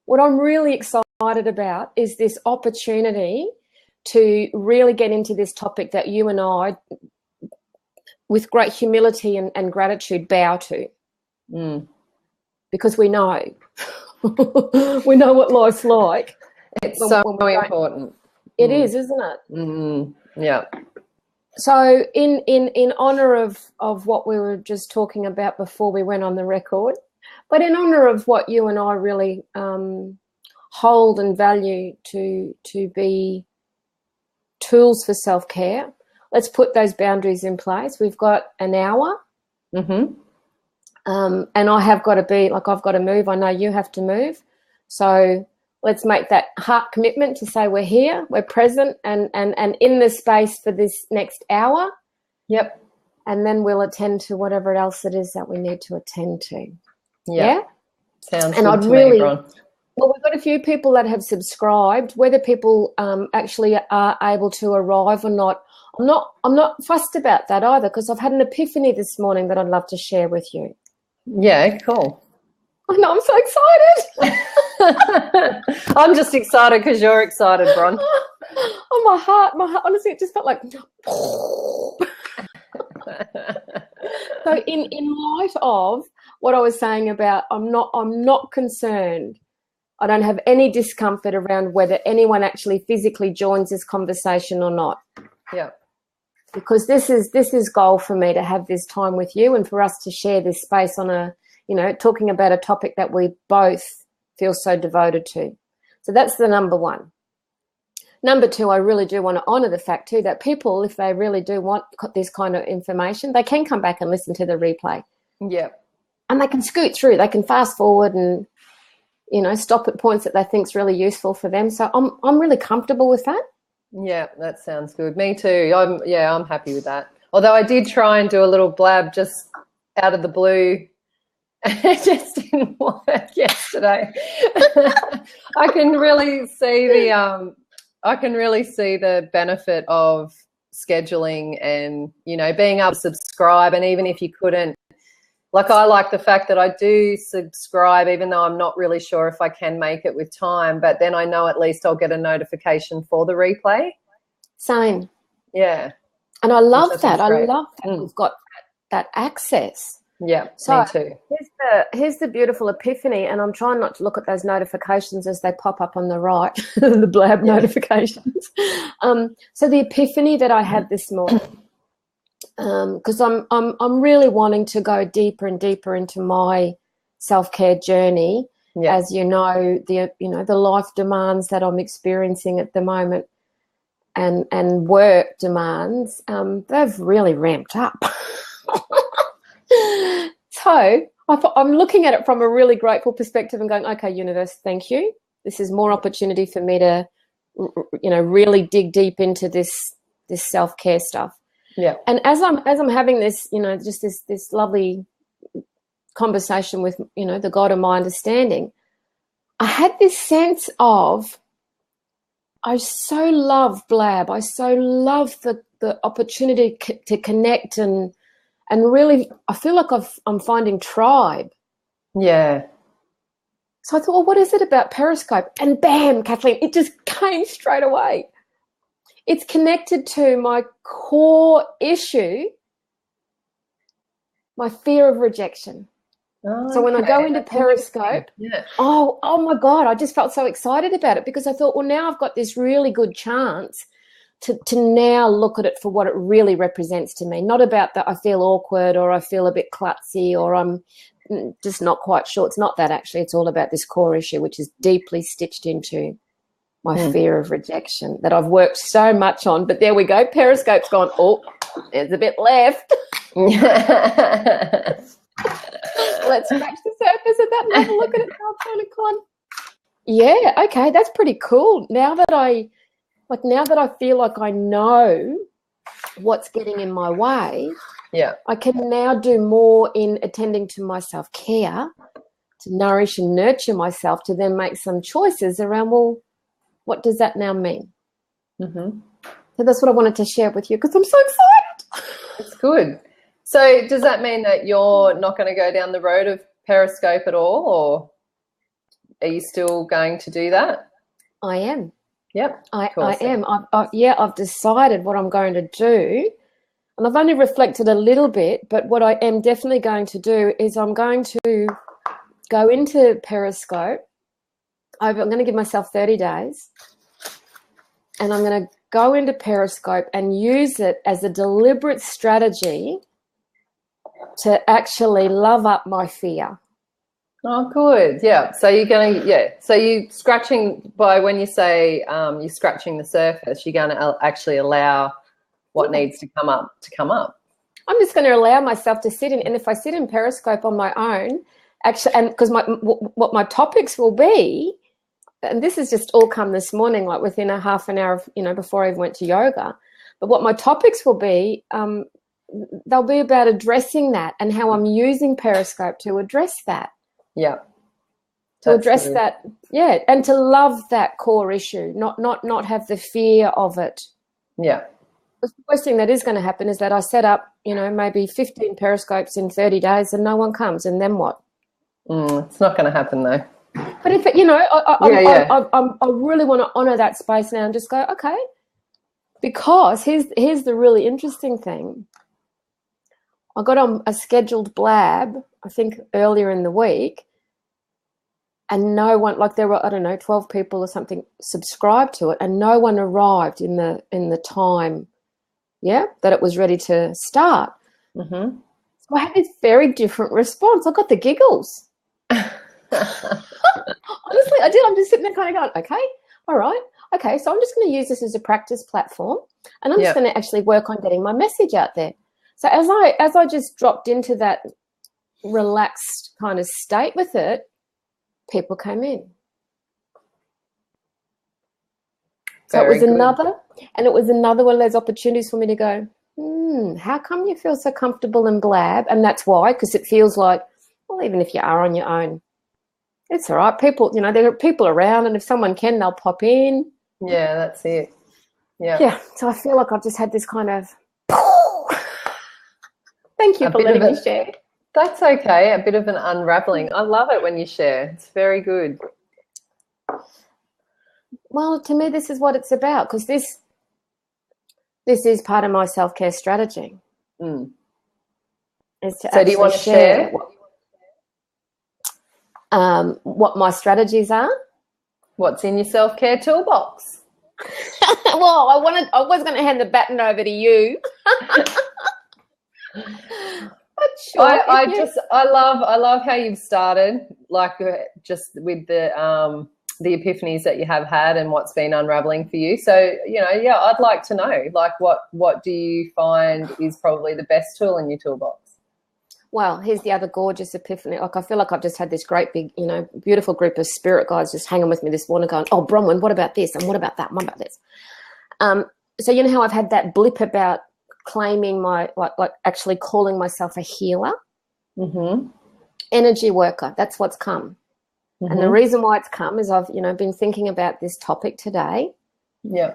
what I'm really excited about is this opportunity to really get into this topic that you and I, with great humility and gratitude, bow to. Because we know. We know what life's like. It's so important. It is, isn't it? Yeah. So in honour of what we were just talking about before we went on the record, but in honour of what you and I really hold and value to be tools for self-care, let's put those boundaries in place. We've got an hour. And I have got to be, like, I've got to move. I know you have to move. So let's make that heart commitment to say we're here, we're present and in the space for this next hour. Yep. And then we'll attend to whatever else it is that we need to attend to. Yeah? Sounds and good I'd to really, me, Bron. Well, we've got a few people that have subscribed. Whether people actually are able to arrive or not, I'm not fussed about that either, because I've had an epiphany this morning that I'd love to share with you. Yeah, cool. I know, I'm so excited. I'm just excited because you're excited, Bron. Oh, my heart, honestly, it just felt like. So in light of what I was saying about, I'm not concerned. I don't have any discomfort around whether anyone actually physically joins this conversation or not. Yeah. Because this is goal for me, to have this time with you and for us to share this space on a, talking about a topic that we both feel so devoted to. So that's the number one. Number two, I really do want to honour the fact too that people, if they really do want this kind of information, they can come back and listen to the replay. Yeah. And they can scoot through, they can fast forward and, stop at points that they think is really useful for them. So I'm really comfortable with that. Yeah, that sounds good. Me too. I'm happy with that. Although I did try and do a little blab just out of the blue. It just didn't work yesterday. I can really see the benefit of scheduling and, being able to subscribe. And even if you couldn't, like, I like the fact that I do subscribe, even though I'm not really sure if I can make it with time, but then I know at least I'll get a notification for the replay. Same. Yeah. And I love that. I love that we've got that access. Yeah, so me too. Here's the beautiful epiphany, and I'm trying not to look at those notifications as they pop up on the right, the blab notifications. So the epiphany that I had this morning, because I'm really wanting to go deeper and deeper into my self-care journey. Yeah. As you know, the life demands that I'm experiencing at the moment, and work demands, they've really ramped up. So I'm looking at it from a really grateful perspective and going, okay, universe, thank you. This is more opportunity for me to, really dig deep into this self-care stuff. Yeah. And as I'm having this, just this lovely conversation with, the God of my understanding, I had this sense of, I so love Blab. I so love the opportunity to connect and really, I feel like I'm finding tribe. Yeah. So I thought, well, what is it about Periscope? And bam, Kathleen, it just came straight away. It's connected to my core issue, my fear of rejection. Oh, so when I go into Periscope, oh my God, I just felt so excited about it, because I thought, well, now I've got this really good chance to now look at it for what it really represents to me. Not about that I feel awkward or I feel a bit klutzy or I'm just not quite sure. It's not that, actually. It's all about this core issue, which is deeply stitched into my fear of rejection that I've worked so much on. But there we go. Periscope's gone, oh, there's a bit left. Let's scratch the surface of that and have a look at it. Yeah, okay, that's pretty cool. Now that I feel like I know what's getting in my way, I can now do more in attending to my self-care, to nourish and nurture myself, to then make some choices around, well, what does that now mean? Mm-hmm. So that's what I wanted to share with you, because I'm so excited. It's good. So does that mean that you're not going to go down the road of Periscope at all, or? are you still going to do that? I am. Yep. I am. I've decided what I'm going to do, and I've only reflected a little bit, but what I am definitely going to do is I'm going to go into Periscope. I'm going to give myself 30 days, and I'm going to go into Periscope and use it as a deliberate strategy to actually love up my fear. Oh, good. Yeah. So you're going to, So you scratching by when you say you're scratching the surface, you're going to actually allow what needs to come up to come up. I'm just going to allow myself to sit in, and if I sit in Periscope on my own, actually, and because what my topics will be, and this has just all come this morning, like within a half an hour of, before I even went to yoga, but what my topics will be, they'll be about addressing that and how I'm using Periscope to address that. Yeah. To address that, and to love that core issue, not have the fear of it. Yeah. The worst thing that is going to happen is that I set up, maybe 15 Periscopes in 30 days and no one comes, and then what? It's not going to happen though. But if I really want to honour that space now and just go, okay, because here's the really interesting thing. I got on a scheduled blab, I think earlier in the week, and no one, like there were, 12 people or something subscribed to it, and no one arrived in the time, that it was ready to start. Mm-hmm. So I had this very different response. I got the giggles. Honestly, I did. I'm just sitting there kind of going, okay, all right. Okay, so I'm just going to use this as a practice platform, and I'm just going to actually work on getting my message out there. So as I just dropped into that relaxed kind of state with it, people came in. So it was another one of those opportunities for me to go, how come you feel so comfortable in blab? And that's why, because it feels like, well, even if you are on your own, it's all right. People, there are people around, and if someone can, they'll pop in. Yeah, that's it. Yeah. Yeah. So I feel like I've just had this kind of, thank you for letting me share. That's okay. A bit of an unraveling. I love it when you share. It's very good. Well, to me, this is what it's about, because this is part of my self-care strategy. Mm. So do you want to share what my strategies are? What's in your self-care toolbox? Well, I was going to hand the baton over to you. But sure, I love how you've started, like just with the epiphanies that you have had and what's been unraveling for you. So, I'd like to know, like, what do you find is probably the best tool in your toolbox? Well, here's the other gorgeous epiphany. Like, I feel like I've just had this great big, beautiful group of spirit guides just hanging with me this morning going, oh, Bronwyn, what about this? And what about that? And what about this? So you know how I've had that blip about claiming my, like actually calling myself a healer? Mm-hmm. Energy worker, that's what's come. Mm-hmm. And the reason why it's come is I've, been thinking about this topic today. Yeah.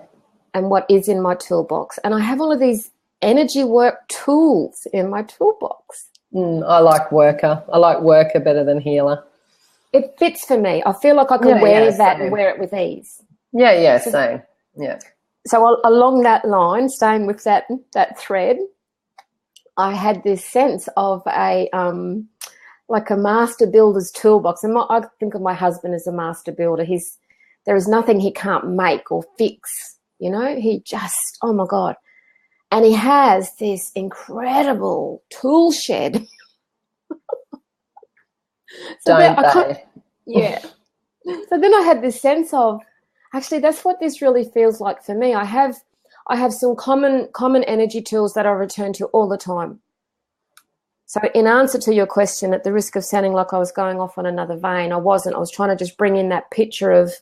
And what is in my toolbox. And I have all of these energy work tools in my toolbox. I like worker. I like worker better than healer. It fits for me. I feel like I can wear that and wear it with ease. Yeah, same. Yeah. So along that line, staying with that thread, I had this sense of a like a master builder's toolbox. And I think of my husband as a master builder. There is nothing he can't make or fix. He just, oh my God. And he has this incredible tool shed. Yeah. So then I had this sense of, actually, that's what this really feels like for me. I have some common energy tools that I return to all the time. So in answer to your question, at the risk of sounding like I was going off on another vein, I wasn't. I was trying to just bring in that picture of,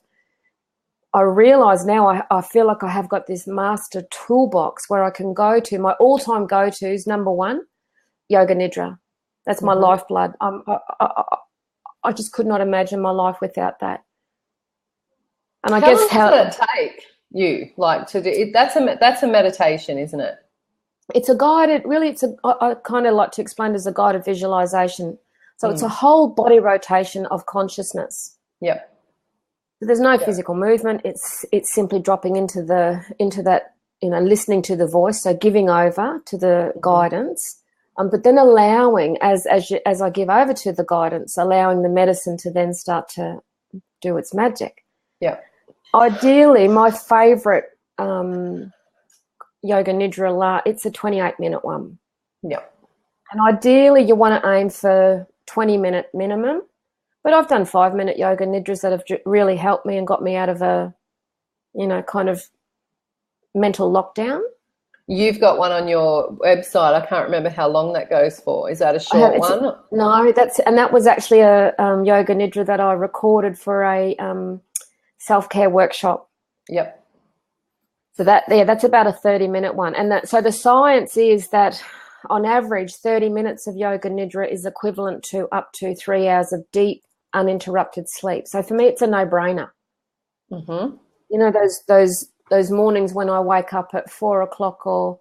I realise now I feel like I have got this master toolbox where I can go to. My all-time go-tos, number one, Yoga Nidra. That's my lifeblood. I just could not imagine my life without that. And I guess how does it take you, like, to do it? That's a meditation, isn't it? It's a guided, really. I kind of like to explain it as a guided visualization. So it's a whole body rotation of consciousness. Yep. There's no physical movement. It's simply dropping into that, listening to the voice, so giving over to the guidance, but then allowing, as I give over to the guidance, allowing the medicine to then start to do its magic. Yeah. Ideally, my favourite yoga nidra, it's a 28-minute one. Yeah. And ideally, you want to aim for 20-minute minimum. But I've done 5-minute yoga nidras that have really helped me and got me out of a, kind of mental lockdown. You've got one on your website. I can't remember how long that goes for. Is that a short one? No, that was actually a yoga nidra that I recorded for a self-care workshop. Yep. So that's about a 30-minute one. And so the science is that on average, 30 minutes of yoga nidra is equivalent to up to 3 hours of deep, uninterrupted sleep. So for me, it's a no-brainer. Those mornings when I wake up at 4 o'clock or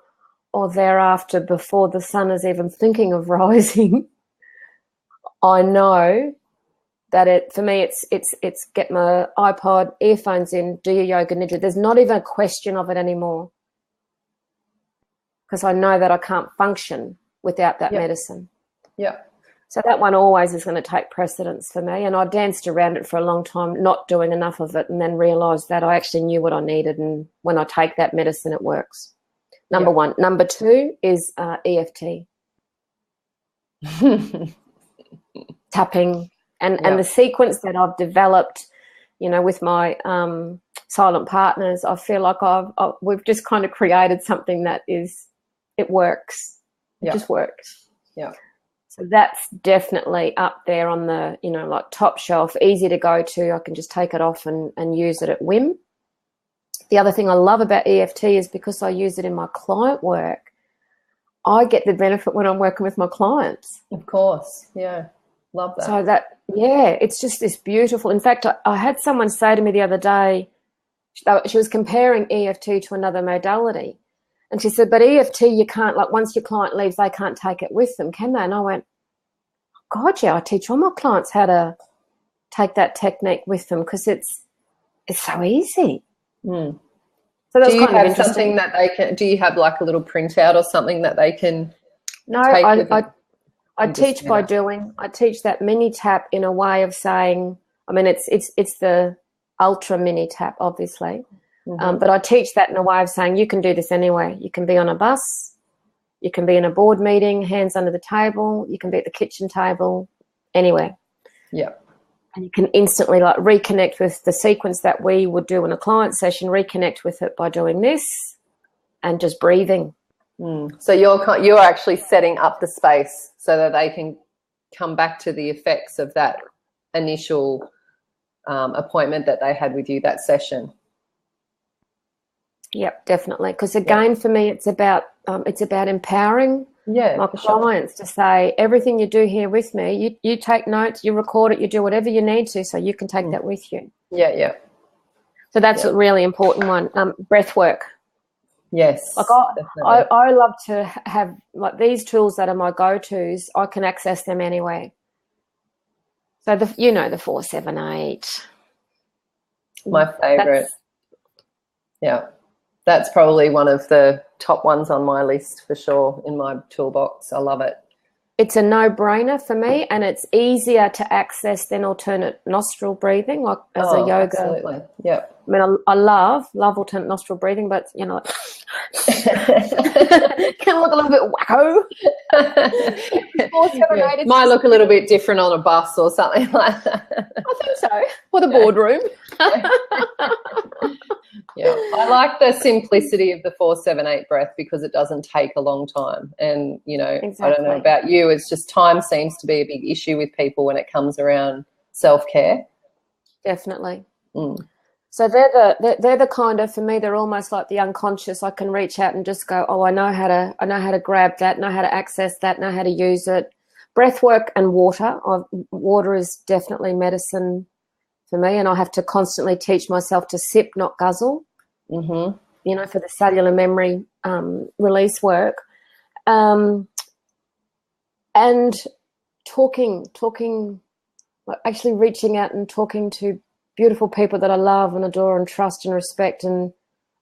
thereafter, before the sun is even thinking of rising, I know that for me it's get my iPod, earphones in, do your yoga nidra. There's not even a question of it anymore, because I know that I can't function without that medicine. Yeah. So that one always is going to take precedence for me. And I danced around it for a long time, not doing enough of it, and then realised that I actually knew what I needed. And when I take that medicine, it works. Number one. Number two is EFT. Tapping. And the sequence that I've developed, with my silent partners, I feel like we've just kind of created something that it works. It just works. Yeah. So that's definitely up there on the, like top shelf, easy to go to. I can just take it off and use it at whim. The other thing I love about EFT is because I use it in my client work, I get the benefit when I'm working with my clients. Of course. Yeah. Love that. So it's just this beautiful. In fact, I had someone say to me the other day, she was comparing EFT to another modality. And she said, but EFT, you can't, like, once your client leaves, they can't take it with them, can they? And I went, God, yeah, I teach all my clients how to take that technique with them, because it's so easy. So that's do you kind of have something that they can, do you have like a little printout or something that they can take I teach by doing. I teach that mini tap in a way of saying, I mean, it's the ultra mini tap, obviously. But I teach that in a way of saying you can do this anywhere. You can be on a bus, you can be in a board meeting, hands under the table, you can be at the kitchen table, anywhere. Yeah. And you can instantly like reconnect with the sequence that we would do in a client session, reconnect with it by doing this and just breathing. So you're actually setting up the space so that they can come back to the effects of that initial appointment that they had with you, that session. Yep, definitely. Because again, for me, it's about empowering my clients to say, everything you do here with me, you take notes, you record it, you do whatever you need to, so you can take that with you. Yeah. So that's a really important one. Breath work. Yes. Like I love to have like these tools that are my go-tos. I can access them anywhere. So the 4-7-8. My favorite. That's probably one of the top ones on my list for sure in my toolbox. I love it. It's a no-brainer for me, and it's easier to access than alternate nostril breathing, like as a yoga. Absolutely. Yeah. I mean, I love alternate nostril breathing, but can look a little bit wacko. Might look a little bit different on a bus or something like that. I think so. Or the boardroom. Yeah, I like the simplicity of the 4-7-8 breath because it doesn't take a long time. And, exactly. I don't know about you, it's just time seems to be a big issue with people when it comes around self-care. Definitely. So they're the kind of, for me, they're almost like the unconscious. I can reach out and just go, oh, I know how to grab that, know how to access that, know how to use it. Breath work and water. Water is definitely medicine for me, and I have to constantly teach myself to sip, not guzzle, for the cellular memory release work. And talking, like actually reaching out and talking to beautiful people that I love and adore and trust and respect, and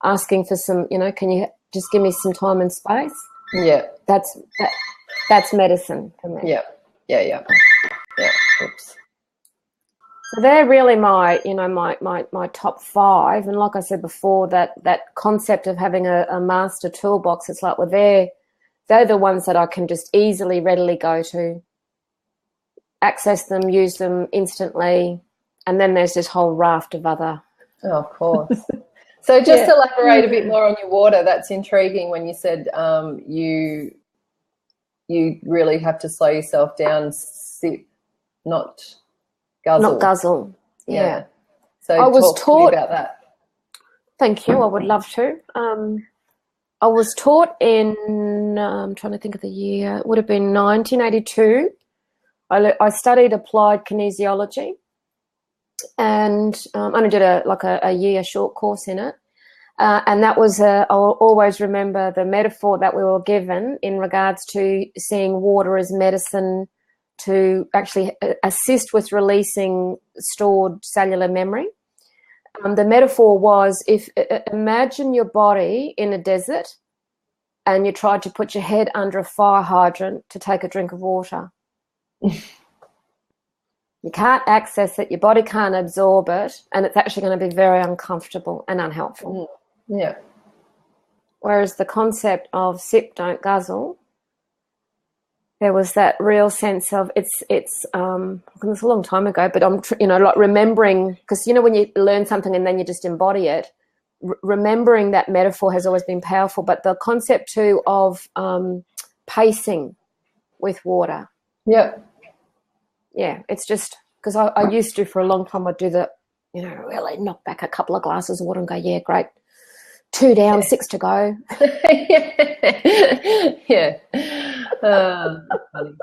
asking for some, can you just give me some time and space? Yeah. That's medicine for me. Yeah. Oops. So they're really my top 5. And like I said before, that concept of having a master toolbox, it's like, well, they're the ones that I can just easily, readily go to, access them, use them instantly. And then there's this whole raft of other. Oh, of course. So just elaborate a bit more on your water. That's intriguing when you said you really have to slow yourself down, sip, not guzzle. Not guzzle, yeah. So I was taught about that. Thank you. I would love to. I was taught in, I'm trying to think of the year, it would have been 1982. I studied applied kinesiology, and only did a year short course in it. And that was, I'll always remember the metaphor that we were given in regards to seeing water as medicine to actually assist with releasing stored cellular memory. The metaphor was, imagine your body in a desert and you tried to put your head under a fire hydrant to take a drink of water. You can't access it, your body can't absorb it, and it's actually going to be very uncomfortable and unhelpful. Yeah. Whereas the concept of sip, don't guzzle, there was that real sense of it's a long time ago, but I'm like remembering, because when you learn something and then you just embody it, remembering that metaphor has always been powerful. But the concept too of pacing with water. Yeah. Yeah, it's just because I used to, for a long time, I'd do the, really knock back a couple of glasses of water and go, yeah, great. 2 down, 6 to go. Yeah. Funny.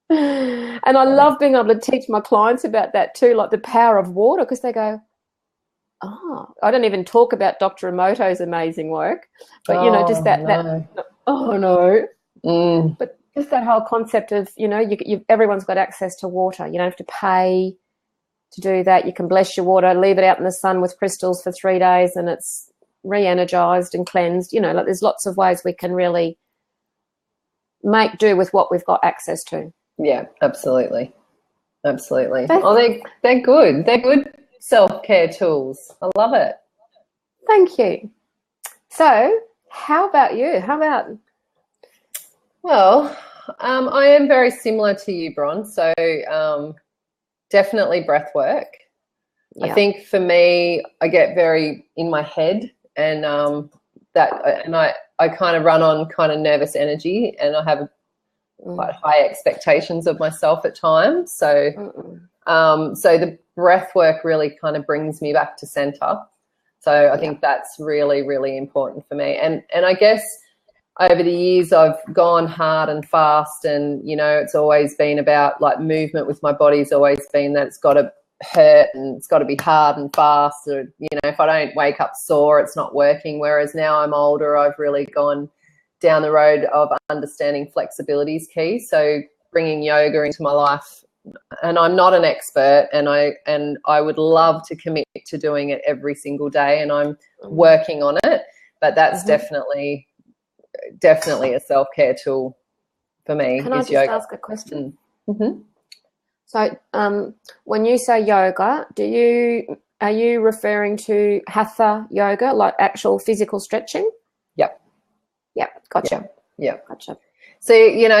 And I love being able to teach my clients about that too, like the power of water, because they go, I don't even talk about Dr. Emoto's amazing work, but just that, but just that whole concept of, everyone's got access to water. You don't have to pay to do that. You can bless your water, leave it out in the sun with crystals for 3 days, and it's re-energized and cleansed. Like there's lots of ways we can really make do with what we've got access to. Yeah, absolutely. They're good. They're good self-care tools. I love it. Thank you. So how about you? Well, I am very similar to you, Bron. So definitely breath work. Yeah. I think for me, I get very in my head, and I kind of run on kind of nervous energy, and I have quite high expectations of myself at times. So so the breath work really kind of brings me back to center. So I think that's really, really important for me. And I guess over the years I've gone hard and fast, and it's always been about like movement with my body's always been that it's got to hurt and it's got to be hard and fast, or if I don't wake up sore, it's not working. Whereas now I'm older, I've really gone down the road of understanding flexibility is key. So bringing yoga into my life, and I'm not an expert, and I would love to commit to doing it every single day, and I'm working on it, but that's definitely a self-care tool for me. Can I just yoga. Ask a question? So when you say yoga, are you referring to hatha yoga, like actual physical stretching? Yep. Gotcha. Yep. Gotcha. So,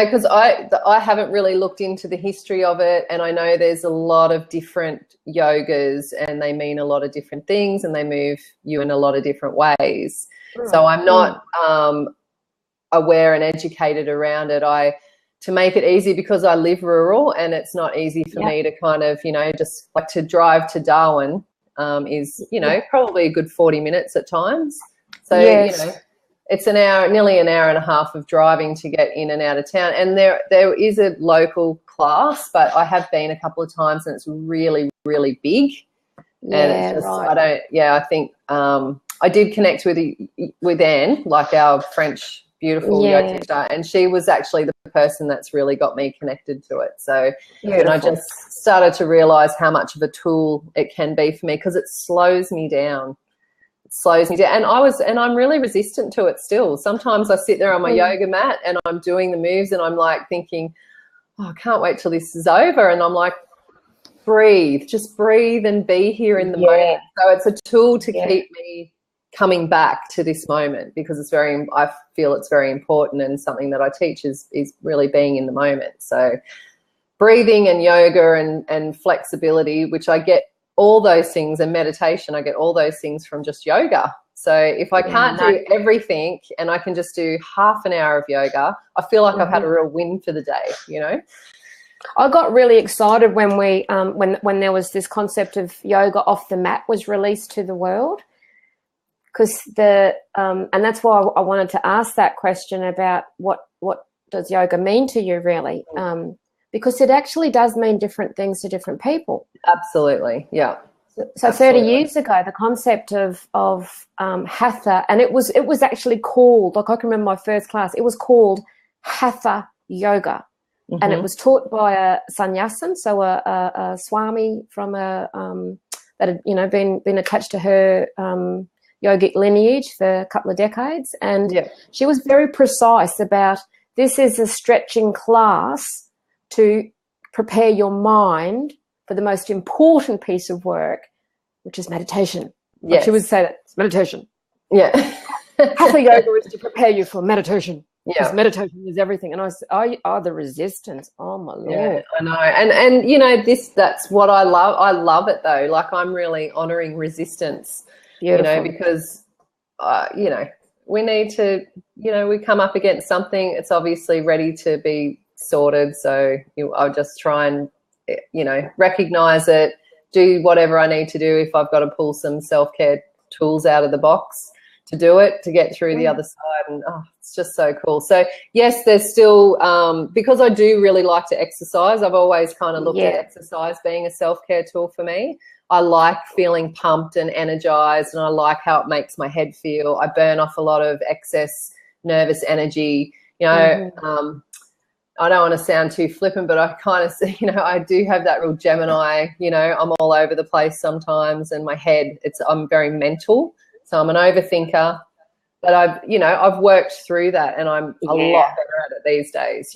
because I haven't really looked into the history of it, and I know there's a lot of different yogas, and they mean a lot of different things, and they move you in a lot of different ways. So I'm not aware and educated around it. To make it easy, because I live rural, and it's not easy for me to kind of, just like to drive to Darwin is, probably a good 40 minutes at times. So, it's nearly an hour and a half of driving to get in and out of town. And there is a local class, but I have been a couple of times, and it's really, really big. And it's just, I think I did connect with Anne, like our French beautiful yoga teacher, and she was actually the person that's really got me connected to it. So and I just started to realize how much of a tool it can be for me, because it slows me down. And I'm really resistant to it still. Sometimes I sit there on my yoga mat and I'm doing the moves and I'm like thinking, oh, I can't wait till this is over. And I'm like, just breathe and be here in the moment. So it's a tool to keep me coming back to this moment, because I feel it's very important, and something that I teach is really being in the moment. So breathing and yoga and flexibility, which I get all those things, and meditation, I get all those things from just yoga. So if I can't do everything and I can just do half an hour of yoga, I feel like I've had a real win for the day, you know. I got really excited when we when there was this concept of yoga off the mat was released to the world, because and that's why I wanted to ask that question about what does yoga mean to you, really, because it actually does mean different things to different people. Absolutely, yeah. So Absolutely. 30 years ago, the concept of hatha, and it was actually called, like I can remember my first class, it was called hatha yoga. And it was taught by a sannyasin, so a swami from that had been attached to her yogic lineage for a couple of decades, and she was very precise about, this is a stretching class to prepare your mind for the most important piece of work, which is meditation. Yes. Like she would say that, it's meditation. Yeah. Hatha yoga is to prepare you for meditation. Because meditation is everything. And I was, the resistance. Oh my Lord. Yeah, I know. And that's what I love. I love it though. Like, I'm really honoring resistance. Beautiful. Because we need to, we come up against something, it's obviously ready to be sorted. So I'll just try and, recognize it, do whatever I need to do. If I've got to pull some self-care tools out of the box to do it, to get through the other side. And it's just so cool. So yes, there's still, because I do really like to exercise, I've always kind of looked at exercise being a self-care tool for me. I like feeling pumped and energized, and I like how it makes my head feel. I burn off a lot of excess nervous energy. I don't want to sound too flippant, but I kind of, I do have that real Gemini, I'm all over the place sometimes, and my head, I'm very mental. So I'm an overthinker, but I've worked through that, and I'm a lot better at it these days,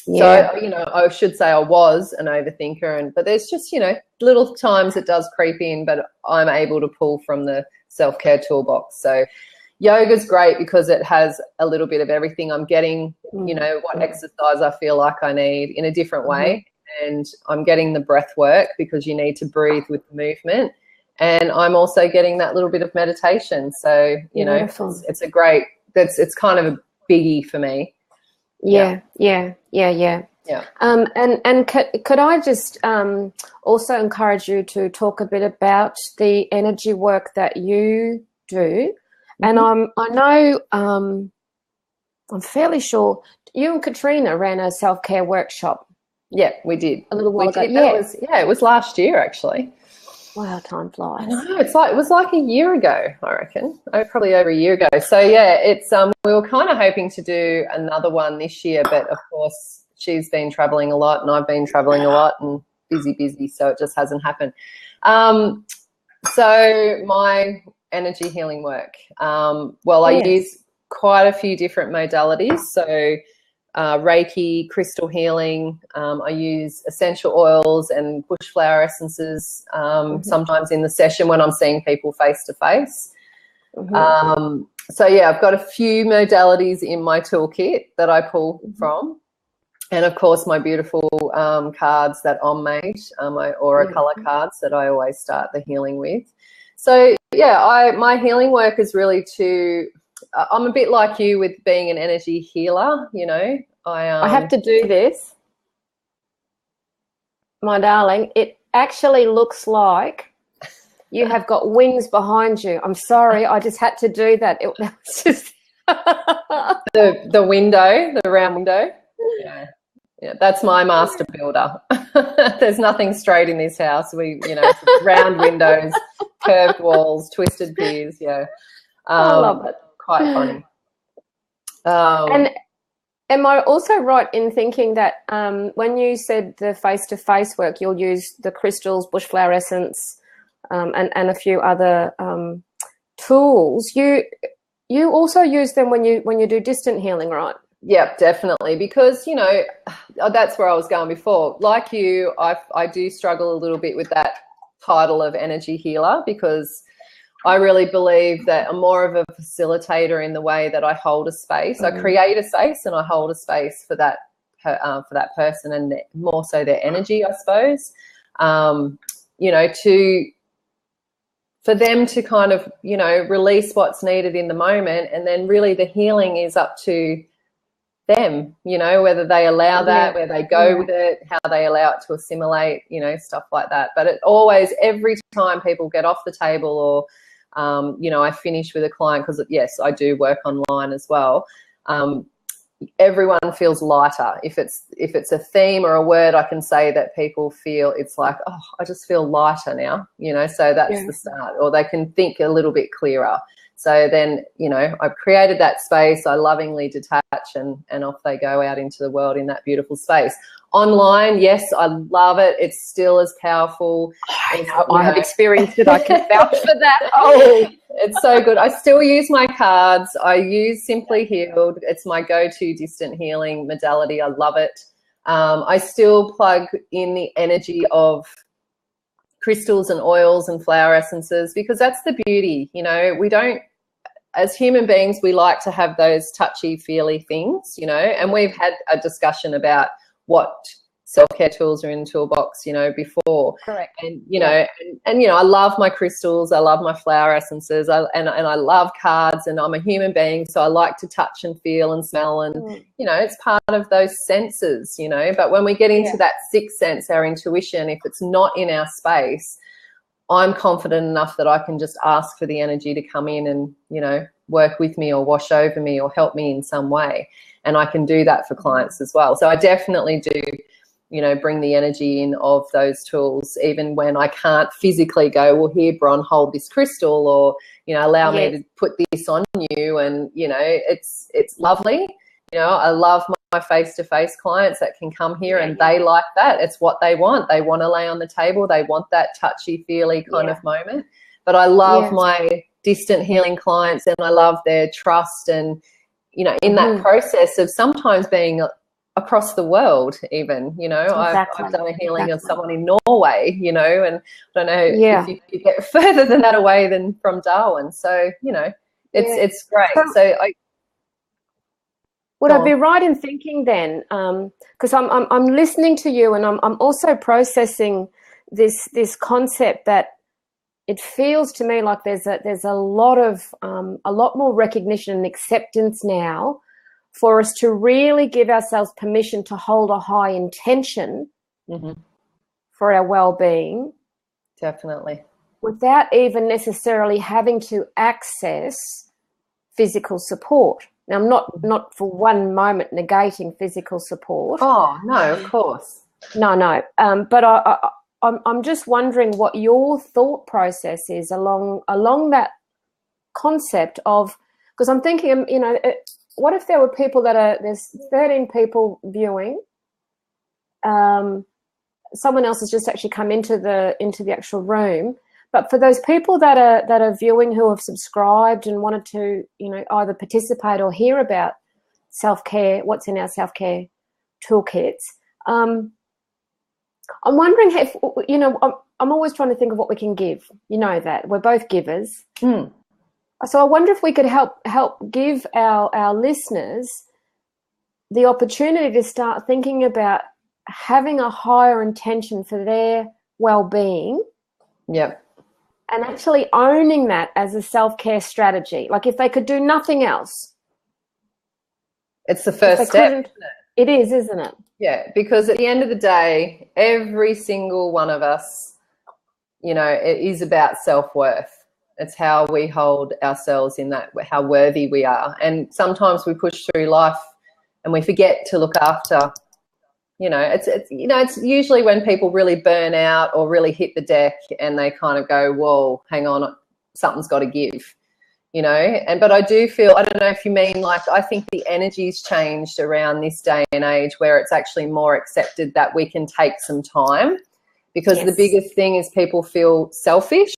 So, I should say I was an overthinker, but there's just, little times it does creep in, but I'm able to pull from the self-care toolbox. So yoga's great because it has a little bit of everything. I'm getting, what exercise I feel like I need in a different way, and I'm getting the breath work, because you need to breathe with the movement. And I'm also getting that little bit of meditation. So, it's a great, it's kind of a biggie for me. Yeah. And could I just also encourage you to talk a bit about the energy work that you do? And I know, I'm fairly sure you and Katrina ran a self-care workshop. Yeah, we did. A little while ago. It was last year, actually. Wow, time flies. I know, it was like a year ago, I reckon. Probably over a year ago. So it's we were kind of hoping to do another one this year, but of course she's been traveling a lot and I've been traveling a lot and busy, so it just hasn't happened. So my energy healing work. I use quite a few different modalities. So Reiki, crystal healing. I use essential oils and bush flower essences sometimes in the session when I'm seeing people face to face. I've got a few modalities in my toolkit that I pull from. And, of course, my beautiful cards that Om made, my aura color cards that I always start the healing with. So, my healing work is really I'm a bit like you with being an energy healer, I have to do this, my darling. It actually looks like you have got wings behind you. I'm sorry, I just had to do that. It was just the window, the round window. Yeah, that's my master builder. There's nothing straight in this house. We, round windows, curved walls, twisted piers. Yeah, I love it. Quite funny. And am I also right in thinking that when you said the face-to-face work, you'll use the crystals, bush flower essence, and a few other tools? You also use them when you do distant healing, right? Yep, definitely. Because, that's where I was going before. Like you, I do struggle a little bit with that title of energy healer, because I really believe that I'm more of a facilitator in the way that I hold a space. I create a space and I hold a space for that person, and more so their energy, I suppose. For them to kind of, release what's needed in the moment, and then really the healing is up to them, whether they allow that, where they go with it, how they allow it to assimilate, stuff like that. But it always, every time people get off the table, or I finish with a client, because yes, I do work online as well. Everyone feels lighter. If it's a theme or a word, I can say that people feel, it's like, oh, I just feel lighter now, so that's the start. Or they can think a little bit clearer. So then, I've created that space. I lovingly detach, and off they go out into the world in that beautiful space. Online, yes, I love it. It's still as powerful. I have experienced it. I can vouch for that. Oh, it's so good. I still use my cards. I use Simply Healed. It's my go-to distant healing modality. I love it. I still plug in the energy of crystals and oils and flower essences, because that's the beauty. We don't, as human beings, we like to have those touchy-feely things, and we've had a discussion about what self-care tools are in the toolbox, before. Correct. And, I love my crystals. I love my flower essences. And I love cards, and I'm a human being, so I like to touch and feel and smell, and, it's part of those senses, but when we get into that sixth sense, our intuition, if it's not in our space, I'm confident enough that I can just ask for the energy to come in and, work with me or wash over me or help me in some way. And I can do that for clients as well. So I definitely do, bring the energy in of those tools, even when I can't physically go, well, here, Bron, hold this crystal, or, allow me to put this on you. And, it's lovely. I love my face-to-face clients that can come here and they like that. It's what they want. They want to lay on the table. They want that touchy-feely kind of moment. But I love my distant healing clients, and I love their trust, and, in that process of sometimes being across the world even, I've done a healing of someone in Norway, and I don't know if you get further than that away than from Darwin. So, it's great. So would I be right in thinking then, because I'm listening to you, and I'm also processing this concept that it feels to me like there's a lot more recognition and acceptance now for us to really give ourselves permission to hold a high intention for our well-being. Definitely. Without even necessarily having to access physical support. Now, I'm not for one moment negating physical support. Oh, no, of course. No. But I'm just wondering what your thought process is along that concept of, because I'm thinking, what if there were people there's 13 people viewing, someone else has just actually come into the actual room, but for those people that are viewing who have subscribed and wanted to, either participate or hear about self-care, what's in our self-care toolkits, I'm wondering if, I'm always trying to think of what we can give. That we're both givers. So I wonder if we could help give our listeners the opportunity to start thinking about having a higher intention for their well-being. Yep. And actually owning that as a self-care strategy. Like if they could do nothing else. It's the first step, isn't it? It is, isn't it? Yeah, because at the end of the day, every single one of us, it is about self-worth. It's how we hold ourselves in that, how worthy we are. And sometimes we push through life and we forget to look after, it's usually when people really burn out or really hit the deck and they kind of go, whoa, hang on, something's got to give. you know. And but I do feel, I don't know if you mean, like, I think the energy's changed around this day and age where it's actually more accepted that we can take some time, because the biggest thing is people feel selfish,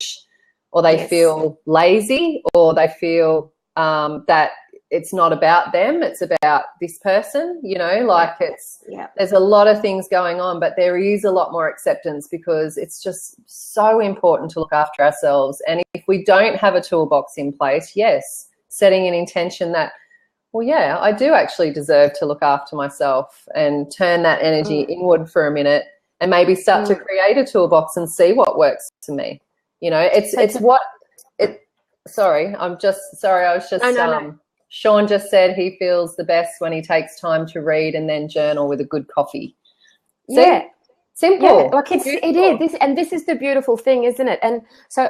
or they feel lazy, or they feel that it's not about them, it's about this person, you know, like there's a lot of things going on, but there is a lot more acceptance because it's just so important to look after ourselves. And if we don't have a toolbox in place, yes, setting an intention that, well, yeah, I do actually deserve to look after myself, and turn that energy inward for a minute and maybe start to create a toolbox and see what works for me. You know, sorry, I was just, no. Sean just said he feels the best when he takes time to read and then journal with a good coffee. See? Yeah. Simple. Yeah, like it is. This is the beautiful thing, isn't it? And so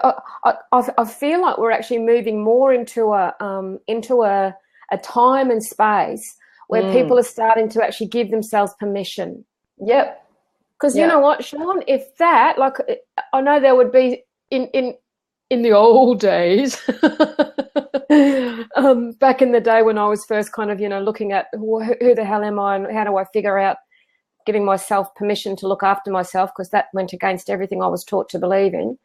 I feel like we're actually moving more into a time and space where people are starting to actually give themselves permission. Yep. Because you know what, Sean, if that, like, I know there would be in the old days, back in the day when I was first kind of, you know, looking at who the hell am I and how do I figure out giving myself permission to look after myself, because that went against everything I was taught to believe in.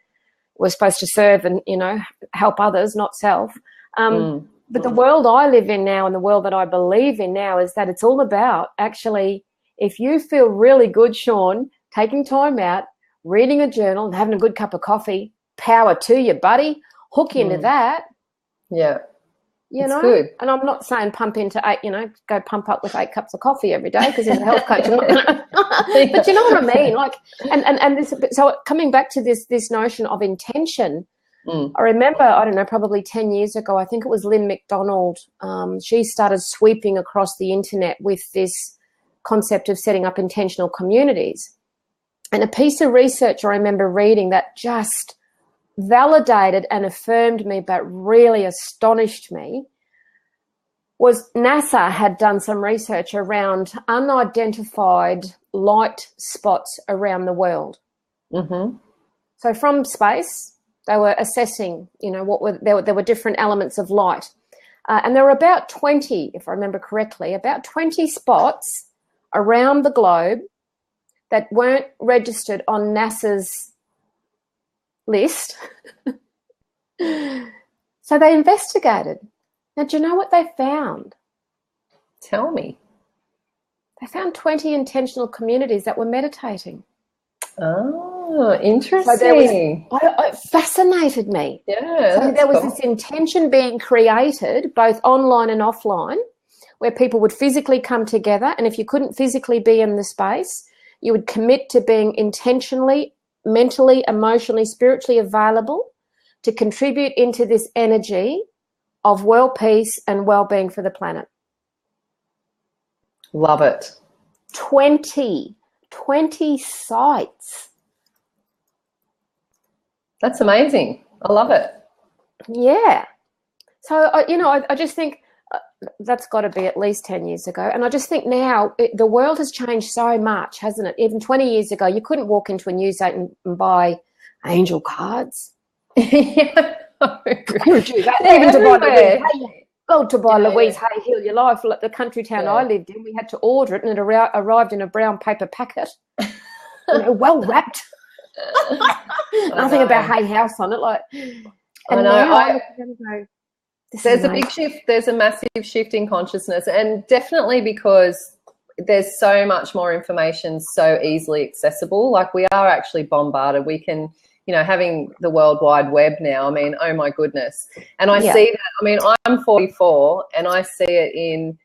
We're supposed to serve and, you know, help others, not self. But the world I live in now, and the world that I believe in now, is that it's all about actually, if you feel really good, Sean, taking time out, reading a journal and having a good cup of coffee, power to you, buddy. Hook into that. Yeah. You know, good. And I'm not saying pump into 8, you know, go pump up with 8 cups of coffee every day, because as a health coach, I'm not gonna, but you know what I mean? Like, and this, so coming back to this notion of intention, I remember, I don't know, probably 10 years ago, I think it was Lynn McDonald, she started sweeping across the internet with this concept of setting up intentional communities. And a piece of research I remember reading that just validated and affirmed me, but really astonished me, was NASA had done some research around unidentified light spots around the world. So from space, they were assessing, you know, there were different elements of light. And there were about 20, if I remember correctly, about 20 spots around the globe that weren't registered on NASA's list. So they investigated. Now, do you know what they found? Tell me. They found 20 intentional communities that were meditating. Oh, interesting. So it fascinated me. Yeah. So there was this intention being created, both online and offline, where people would physically come together. And if you couldn't physically be in the space, you would commit to being intentionally, mentally, emotionally, spiritually available to contribute into this energy of world peace and well-being for the planet. Love it. 20 sites. That's amazing. I love it. Yeah. So, I just think that's got to be at least 10 years ago. And I just think now the world has changed so much, hasn't it? Even 20 years ago, you couldn't walk into a news agent and buy angel cards. Yeah. You would do that. Even to buy Louise Hay Heal Your Life, like the country town I lived in, we had to order it, and it arrived in a brown paper packet, well wrapped. Nothing about Hay House on it. Like, and I know. There's a big shift. There's a massive shift in consciousness, and definitely because there's so much more information so easily accessible. Like, we are actually bombarded. We can, having the World Wide Web now, I mean, oh my goodness. And I see that, I mean, I'm 44 and I see it in,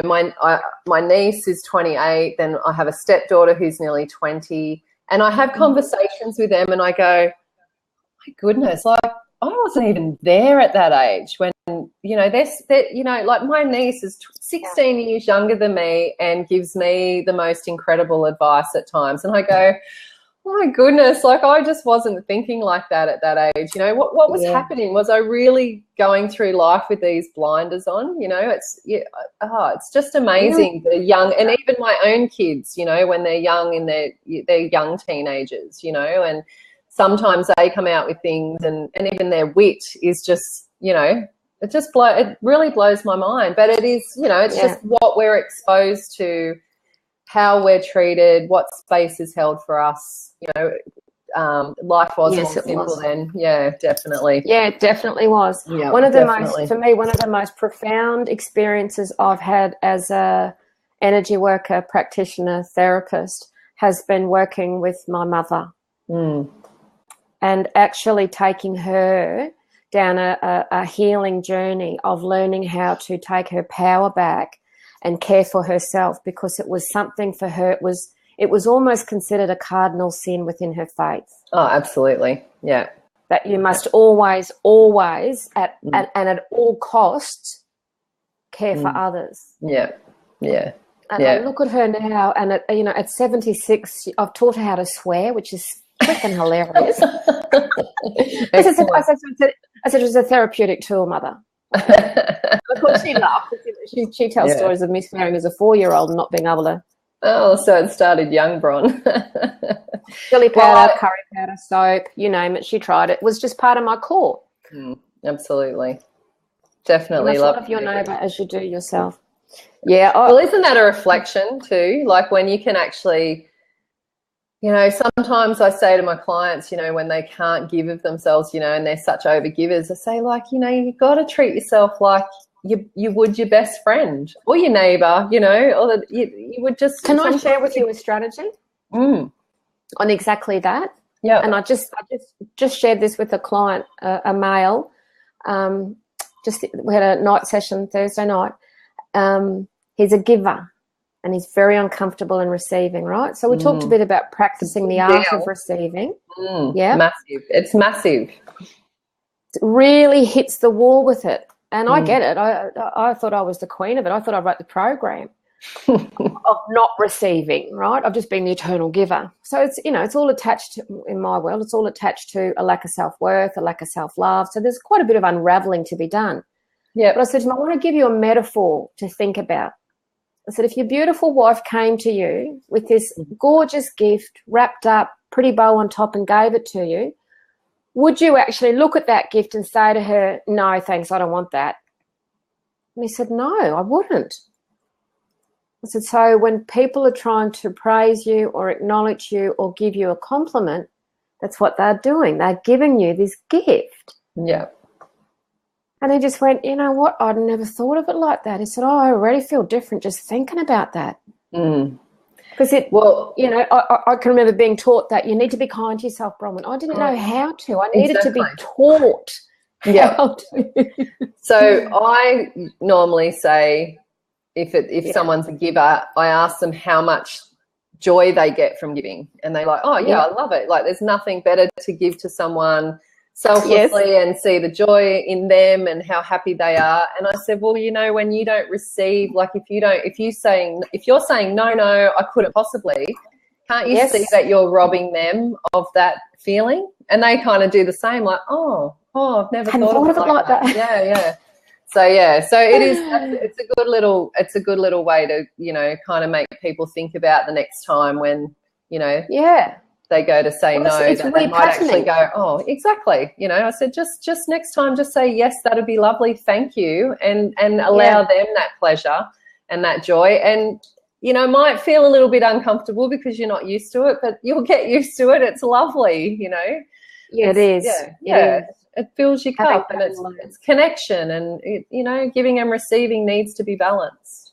my niece is 28, then I have a stepdaughter who's nearly 20, and I have conversations with them and I go, my goodness, like, I wasn't even there at that age when, like my niece is 16 years younger than me and gives me the most incredible advice at times. And I go, oh my goodness, like I just wasn't thinking like that at that age. What was happening? Was I really going through life with these blinders on? It's just amazing. The young, and even my own kids, when they're young and they're young teenagers, and sometimes they come out with things and even their wit is just, it really blows my mind. But it is, you know, it's just what we're exposed to, how we're treated, what space is held for us. You know, life was more simple then. Yeah, definitely. Yeah, it definitely was. Yeah, one of the most profound experiences I've had as a energy worker, practitioner, therapist has been working with my mother and actually taking her down a healing journey of learning how to take her power back and care for herself, because it was something for her. It was almost considered a cardinal sin within her faith. Oh, absolutely. Yeah. That you must always, and at all costs, care for others. Yeah. Yeah. And I look at her now, and at 76, I've taught her how to swear, which is freaking hilarious. I said it was a therapeutic tool, Mother. Of course, she laughed. She tells stories of me swearing as a 4-year-old and not being able to. Oh, so it started young, Bron. Chili powder, curry powder, soap, you name it. She tried it. It was just part of my core. Absolutely. Definitely. You must love your neighbour as you do yourself. Yeah. Well, isn't that a reflection too? Like when you can actually, you know, sometimes I say to my clients, you know, when they can't give of themselves, you know, and they're such overgivers, I say, like, you know, you've got to treat yourself like you would your best friend or your neighbour, you know, or you would just. Can I share with you a strategy on exactly that? Yeah. And I just shared this with a client, a male. We had a night session Thursday night. He's a giver and he's very uncomfortable in receiving, right? So we talked a bit about practicing the art of receiving. Yeah. Massive. It's massive. It really hits the wall with it. And I get it. I thought I was the queen of it. I thought I wrote the program of not receiving, right? I've just been the eternal giver. So it's, you know, it's all attached to, in my world, it's all attached to a lack of self-worth, a lack of self-love. So there's quite a bit of unraveling to be done. Yeah. But I said to him, I want to give you a metaphor to think about. I said, if your beautiful wife came to you with this gorgeous gift wrapped up, pretty bow on top, and gave it to you, would you actually look at that gift and say to her, no, thanks, I don't want that? And he said, no, I wouldn't. I said, so when people are trying to praise you or acknowledge you or give you a compliment, that's what they're doing. They're giving you this gift. Yeah. And he just went, you know what, I'd never thought of it like that. He said, oh, I already feel different just thinking about that. Because you know, I can remember being taught that you need to be kind to yourself, Bronwyn. I didn't know how to. I needed to be taught how to. So I normally say, if someone's a giver, I ask them how much joy they get from giving. And they're like, oh, yeah, I love it. Like there's nothing better to give to someone selflessly and see the joy in them and how happy they are. And I said, well, you know, when you don't receive, like if you're saying no, I couldn't possibly, can't you see that you're robbing them of that feeling? And they kind of do the same, like, oh, I've never thought of it like that. Yeah. So it is, it's a good little way to, you know, kind of make people think about the next time when, you know, they go to say no, that they might actually go, oh, exactly. You know, I said, just next time, just say, yes, that'd be lovely. Thank you. And allow them that pleasure and that joy. And, you know, might feel a little bit uncomfortable because you're not used to it, but you'll get used to it. It's lovely, you know. Yeah, it is. Yeah. It fills your cup and it's connection and, you know, giving and receiving needs to be balanced.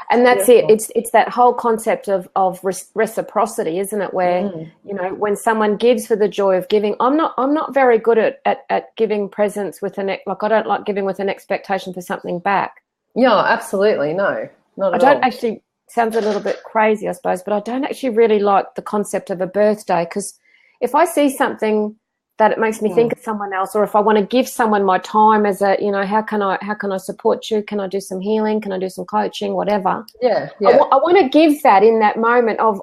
And that's it. It's that whole concept of reciprocity, isn't it? Where, you know, when someone gives for the joy of giving, I'm not very good at giving presents with I don't like giving with an expectation for something back. Yeah, absolutely. No, not at all. I don't actually, sounds a little bit crazy, I suppose, but I don't actually really like the concept of a birthday, because if I see something that it makes me think of someone else, or if I want to give someone my time as a, you know, how can I support you? Can I do some healing? Can I do some coaching? Whatever. Yeah. I want to give that in that moment of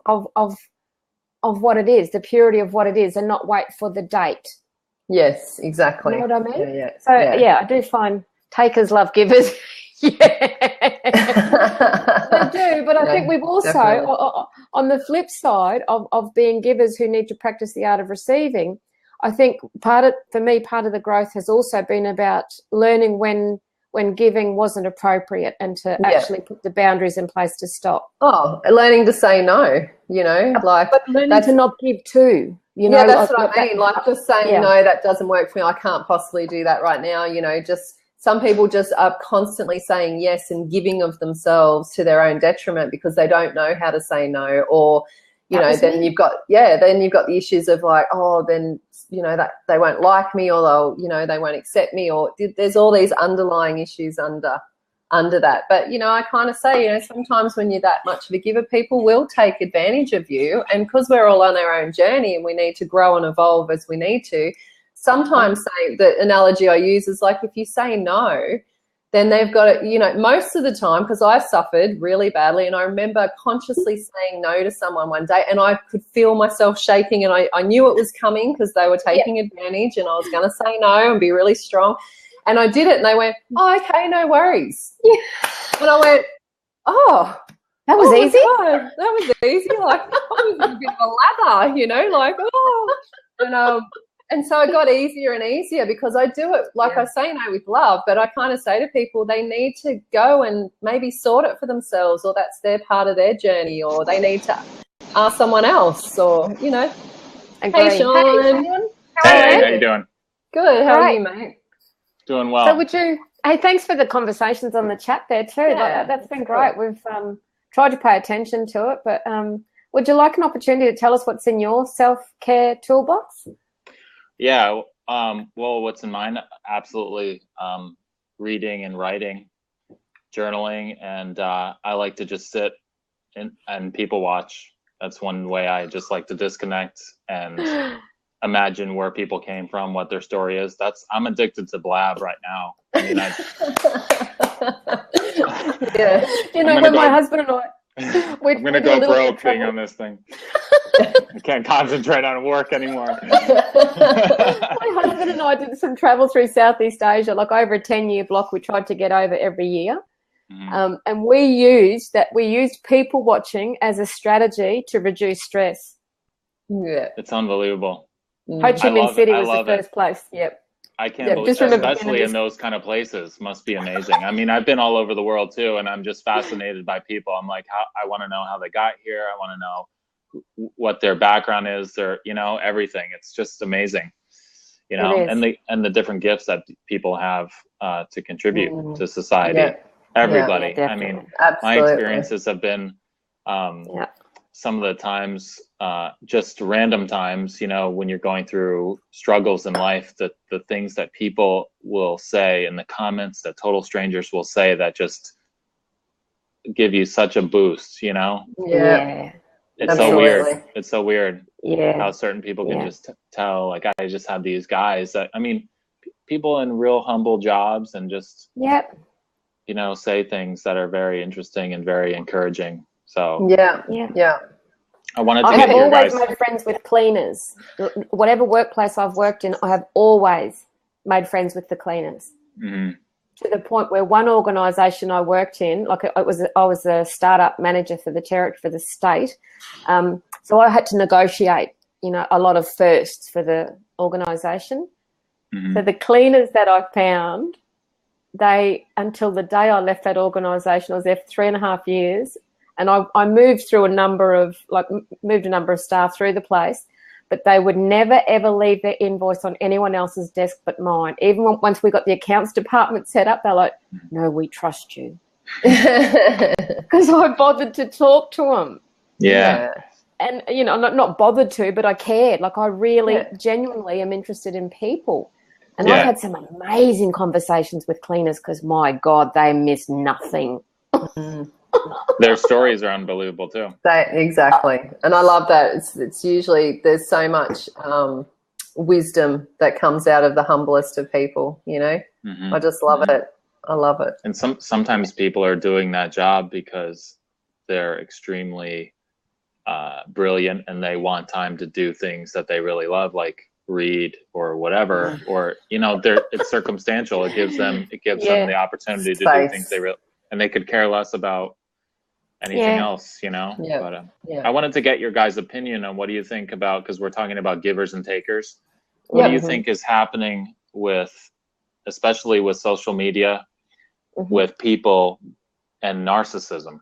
what it is, the purity of what it is, and not wait for the date. Yes, exactly. You know what I mean? Yeah. So I do find takers love givers. They do, but I think we've also, on the flip side of being givers who need to practice the art of receiving, I think part of the growth has also been about learning when when giving wasn't appropriate, and to actually put the boundaries in place to stop. Oh, learning to say no, you know, like but learning to not give too. You know, yeah, that's what I mean. Like just saying no, that doesn't work for me. I can't possibly do that right now. You know, just some people just are constantly saying yes and giving of themselves to their own detriment because they don't know how to say no. Or, you know, then you've got the issues of like, oh, then, you know, that they won't like me, or they'll, you know, they won't accept me, or there's all these underlying issues under that. But, you know, I kind of say, you know, sometimes when you're that much of a giver, people will take advantage of you. And because we're all on our own journey and we need to grow and evolve as we need to, sometimes say the analogy I use is like, if you say no, then they've got it, you know, most of the time, because I suffered really badly, and I remember consciously saying no to someone one day, and I could feel myself shaking, and I knew it was coming because they were taking advantage, and I was going to say no and be really strong. And I did it, and they went, oh, okay, no worries. Yeah. And I went, oh. That was easy? God, that was easy. Like, I was a bit of a lather, you know, like, oh. And so it got easier and easier because I do it, like I say no with love, but I kind of say to people they need to go and maybe sort it for themselves, or that's their part of their journey, or they need to ask someone else, or, you know. Hey, Sean. Hey, how you doing? Good. How are you, mate? Doing well. So would you, hey, thanks for the conversations on the chat there too. Yeah, that's been great. We've tried to pay attention to it, but would you like an opportunity to tell us what's in your self-care toolbox? Yeah, well, what's in mine? Absolutely reading and writing, journaling, and I like to just sit and people watch. That's one way I just like to disconnect and imagine where people came from, what their story is. I'm addicted to blab right now. I mean, yeah. You know, when my husband and I, I'm going to go broke being on this thing. I can't concentrate on work anymore. My husband and I did some travel through Southeast Asia, like over a 10-year block we tried to get over every year. Mm-hmm. And we used people watching as a strategy to reduce stress. Yeah. It's unbelievable. Ho Chi Minh City was the first place. Yep. I can't believe it, especially in those kind of places. Must be amazing. I mean, I've been all over the world too, and I'm just fascinated by people. I'm like, I want to know how they got here. I want to know what their background is, or, you know, everything. It's just amazing, you know, and the different gifts that people have to contribute to society. Yeah. Everybody. Yeah, I mean, absolutely. my experiences have been some of the times, just random times, you know, when you're going through struggles in life, the things that people will say in the comments that total strangers will say that just give you such a boost, you know? Yeah. It's absolutely. so weird. It's so weird how certain people can just tell, like, I just have these guys that, I mean, people in real humble jobs and just, you know, say things that are very interesting and very encouraging. So yeah. I wanted to I get have your guys. always made friends with cleaners. Whatever workplace I've worked in, I have always made friends with the cleaners. Mm-hmm. To the point where one organisation I worked in, like I was a startup manager for the territory for the state, so I had to negotiate, you know, a lot of firsts for the organisation. Mm-hmm. So the cleaners that I found, until the day I left that organisation, I was there for 3.5 years. And I moved through a number of staff through the place, but they would never, ever leave their invoice on anyone else's desk but mine. Even once we got the accounts department set up, they're like, no, we trust you. Because I bothered to talk to them. Yeah. And, you know, not bothered to, but I cared. Like, I really genuinely am interested in people. And I've had some amazing conversations with cleaners because, my God, they miss nothing. Their stories are unbelievable too. Exactly. And I love that. It's usually, there's so much wisdom that comes out of the humblest of people, you know. Mm-hmm. I just love it. I love it. And sometimes people are doing that job because they're extremely brilliant and they want time to do things that they really love, like read or whatever, or, you know, it's circumstantial. It gives them the opportunity to do things they really, and they could care less about anything else, you know. But I wanted to get your guys' opinion on what do you think about, because we're talking about givers and takers. What do you think is happening with, especially with social media with people and narcissism.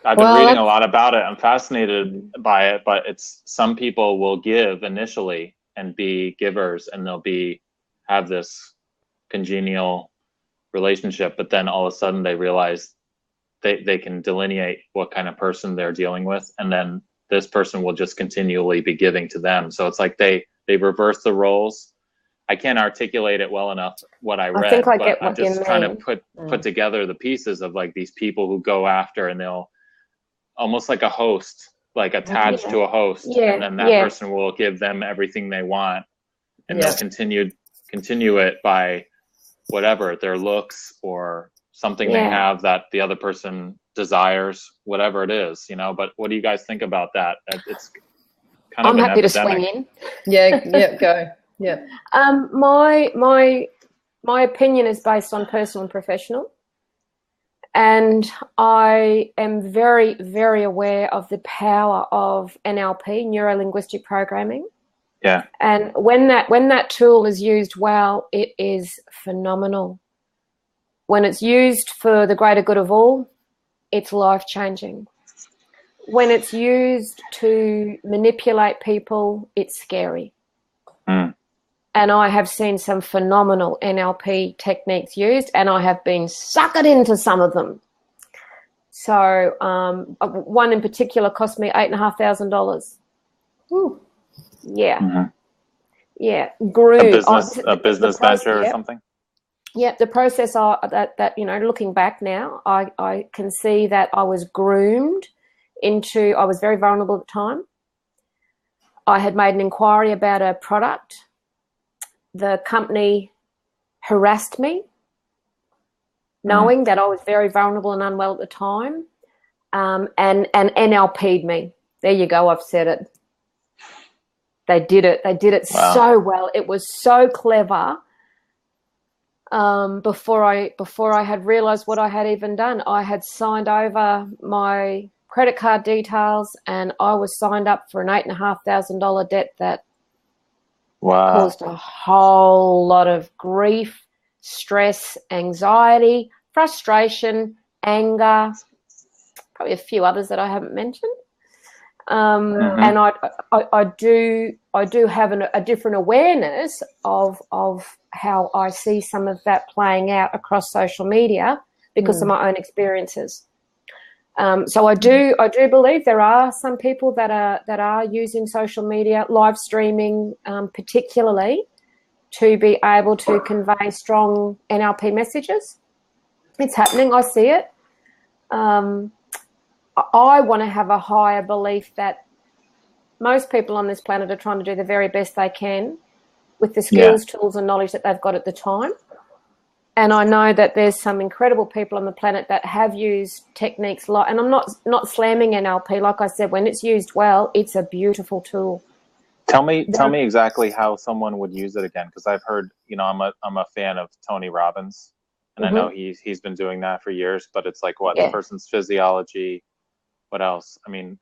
I've been reading a lot about it. I'm fascinated by it, but it's some people will give initially and be givers, and they'll have this congenial relationship, but then all of a sudden they realize they can delineate what kind of person they're dealing with, and then this person will just continually be giving to them. So it's like they reverse the roles. I can't articulate it well enough what I read, but I'm just trying to put together the pieces of like these people who go after, and they'll almost like a host, like attached to a host, and then that person will give them everything they want, and they'll continue it by whatever, their looks or something they have that the other person desires, whatever it is, you know. But what do you guys think about that? It's kind of I'm happy to swing in. Go. Yeah. My opinion is based on personal and professional, and I am very, very aware of the power of NLP, neuro-linguistic programming. Yeah. And when that tool is used well, it is phenomenal. When it's used for the greater good of all, it's life-changing. When it's used to manipulate people, it's scary. And I have seen some phenomenal NLP techniques used, and I have been suckered into some of them. So one in particular cost me $8,500. Ooh. Yeah. Yeah. Grew. A business venture or something? Yeah. The process that, you know, looking back now, I can see that I was groomed into, I was very vulnerable at the time. I had made an inquiry about a product. The company harassed me, knowing that I was very vulnerable and unwell at the time, and NLP'd me. There you go. I've said it. They did it. They did it so well. It was so clever. Before I had realized what I had even done, I had signed over my credit card details, and I was signed up for an $8,500 debt that caused a whole lot of grief, stress, anxiety, frustration, anger, probably a few others that I haven't mentioned. And I do have a different awareness of how I see some of that playing out across social media because of my own experiences. So I do believe there are some people that are using social media, live streaming, particularly, to be able to convey strong NLP messages. It's happening. I see it. I want to have a higher belief that most people on this planet are trying to do the very best they can with the skills, tools, and knowledge that they've got at the time. And I know that there's some incredible people on the planet that have used techniques like, and I'm not slamming NLP. Like I said, when it's used well, it's a beautiful tool. Tell me exactly how someone would use it again, because I've heard, you know, I'm a fan of Tony Robbins, and I know he's been doing that for years. But it's like the person's physiology. What else? I mean,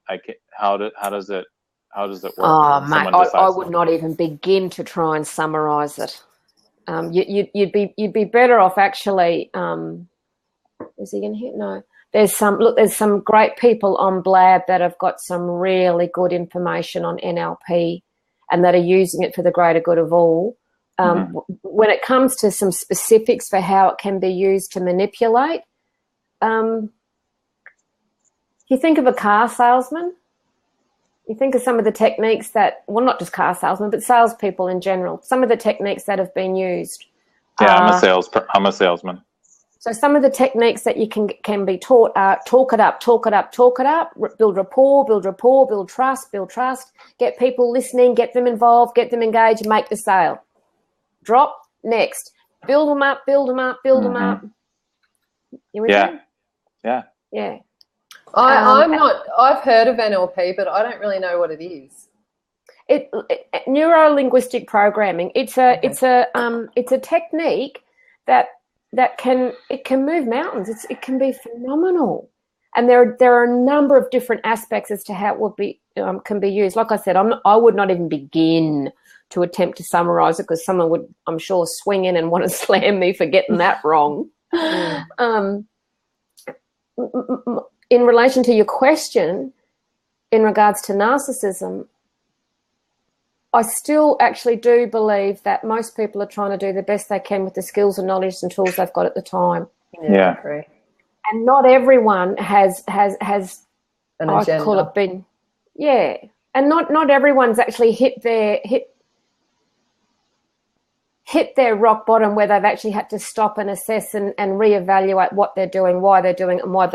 how does it work? Oh, mate, I would not even begin to try and summarize it. You'd be better off actually. Is he in here? No. There's some great people on Blab that have got some really good information on NLP and that are using it for the greater good of all. When it comes to some specifics for how it can be used to manipulate, you think of a car salesman. You think of some of the techniques that, well, not just car salesmen, but salespeople in general, some of the techniques that have been used. Yeah, I'm a salesman. So some of the techniques that you can be taught are talk it up, build rapport, build trust, get people listening, get them involved, get them engaged, make the sale. Drop, next. Build them up. You with me? Yeah. I've heard of NLP, but I don't really know what it is. Neuro-linguistic programming. It's a technique that can move mountains. It can be phenomenal, and there are a number of different aspects as to how it would be can be used. Like I said, I would not even begin to attempt to summarize it, because someone would, I'm sure, swing in and want to slam me for getting that wrong. In relation to your question, in regards to narcissism, I still actually do believe that most people are trying to do the best they can with the skills and knowledge and tools they've got at the time. Yeah. I agree. And not everyone has an agenda. I call it been, yeah. And not everyone's actually hit their rock bottom where they've actually had to stop and assess and reevaluate what they're doing, why they're doing it, and why